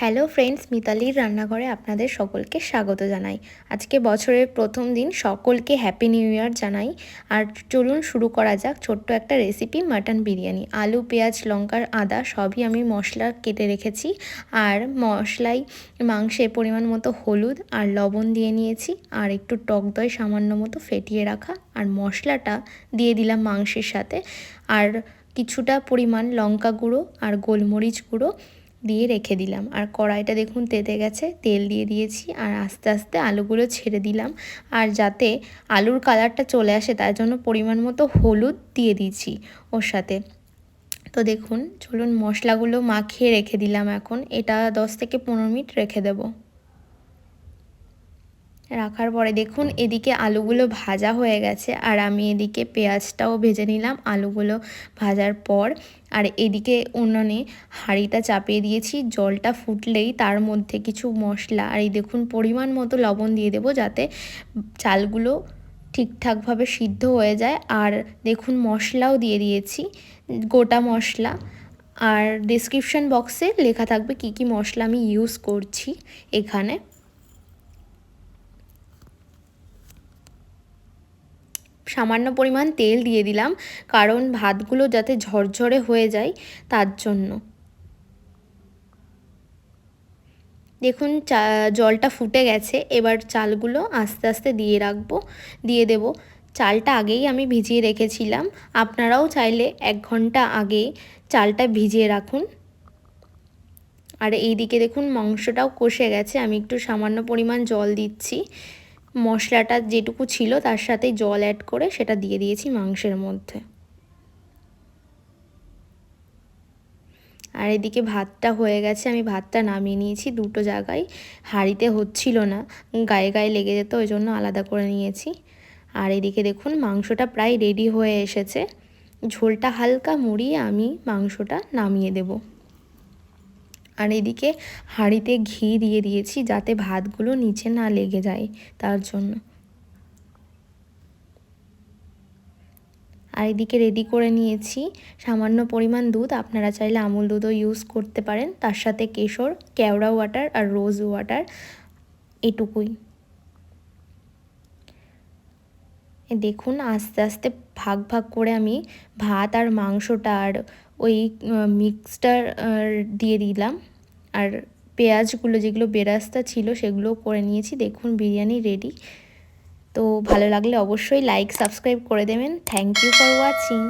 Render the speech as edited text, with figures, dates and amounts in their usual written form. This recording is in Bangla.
হ্যালো ফ্রেন্ডস, মিতালির রান্নাঘরে আপনাদের সকলকে স্বাগত জানাই। আজকে বছরের প্রথম দিন, সকলকে হ্যাপি নিউ ইয়ার জানাই। আর চলুন শুরু করা যাক ছোট্ট একটা রেসিপি, মাটন বিরিয়ানি। আলু, পেঁয়াজ, লঙ্কার, আদা সবই আমি মশলা কেটে রেখেছি। আর মশলায় মাংসে পরিমাণ মতো হলুদ আর লবণ দিয়ে নিয়েছি, আর একটু টক দই সামান্য মতো ফেটিয়ে রাখা, আর মশলাটা দিয়ে দিলাম মাংসের সাথে। আর কিছুটা পরিমাণ লঙ্কা গুঁড়ো আর গোলমরিচ গুঁড়ো দিয়ে রেখে দিলাম। আর কড়াইটা দেখুন তেতে গেছে, তেল দিয়ে দিয়েছি আর আস্তে আস্তে আলুগুলো ছেড়ে দিলাম। আর যাতে আলুর কালারটা চলে আসে তার জন্য পরিমাণ মতো হলুদ দিয়ে দিয়েছি ওর সাথে। তো দেখুন, চলুন মশলাগুলো মাখিয়ে রেখে দিলাম। এখন এটা 10 থেকে 15 মিনিট রেখে দেবো। রাখার পরে দেখুন এদিকে আলুগুলো ভাজা হয়ে গেছে, আর আমি এদিকে পেঁয়াজটাও ভেজে নিলাম আলুগুলো ভাজার পর। আর এদিকে উনুনে হাঁড়িটা চাপিয়ে দিয়েছি, জলটা ফুটলেই তার মধ্যে কিছু মশলা আর এই দেখুন পরিমাণ মতো লবণ দিয়ে দেবো, যাতে চালগুলো ঠিকঠাকভাবে সিদ্ধ হয়ে যায়। আর দেখুন মশলাও দিয়ে দিয়েছি, গোটা মশলা। আর ডেসক্রিপশন বক্সে লেখা থাকবে কি কি মশলা আমি ইউজ করছি এখানে। সামান্য পরিমাণ তেল দিয়ে দিলাম, কারণ ভাতগুলো যাতে ঝরঝরে হয়ে যায় তার জন্য। দেখুন জলটা ফুটে গেছে, এবার চালগুলো আস্তে আস্তে দিয়ে দেব। চালটা আগেই আমি ভিজিয়ে রেখেছিলাম, আপনারাও চাইলে 1 ঘন্টা আগে চালটা ভিজিয়ে রাখুন। আর এইদিকে দেখুন মাংসটাও কষে গেছে, আমি একটু সামান্য পরিমাণ জল দিচ্ছি। মশলাটা যেটুকু ছিল তার সাথে জল অ্যাড করে সেটা দিয়ে দিয়েছি মাংসের মধ্যে। আর এদিকে ভাতটা হয়ে গেছে, আমি ভাতটা নামিয়ে নিয়েছি দুটো জায়গায়। হাঁড়িতে হচ্ছিল না, গায়ে গায়ে লেগে যেত, ওই জন্য আলাদা করে নিয়েছি। আর এদিকে দেখুন মাংসটা প্রায় রেডি হয়ে এসেছে। ঝোলটা হালকা মুড়িয়ে আমি মাংসটা নামিয়ে দেব। আর এদিকে হাঁড়িতে ঘি দিয়ে দিয়েছি, যাতে ভাতগুলো নিচে না লেগে যায় তার জন্য। আর এদিকে রেডি করে নিয়েছি সামান্য পরিমাণ দুধ, আপনারা চাইলে আমুল দুধও ইউজ করতে পারেন, তার সাথে কেশর, কেওড়া ওয়াটার আর রোজ ওয়াটার, এটুকুই। দেখুন আস্তে আস্তে ভাগ ভাগ করে আমি ভাত আর মাংসটা আর ওই মিক্সটার দিয়ে দিলাম। আর পেঁয়াজগুলো যেগুলো বেরাস্তা ছিল সেগুলো করে নিয়েছি। দেখুন বিরিয়ানি রেডি। তো ভালো লাগলে অবশ্যই লাইক সাবস্ক্রাইব করে দেবেন। Thank you for watching.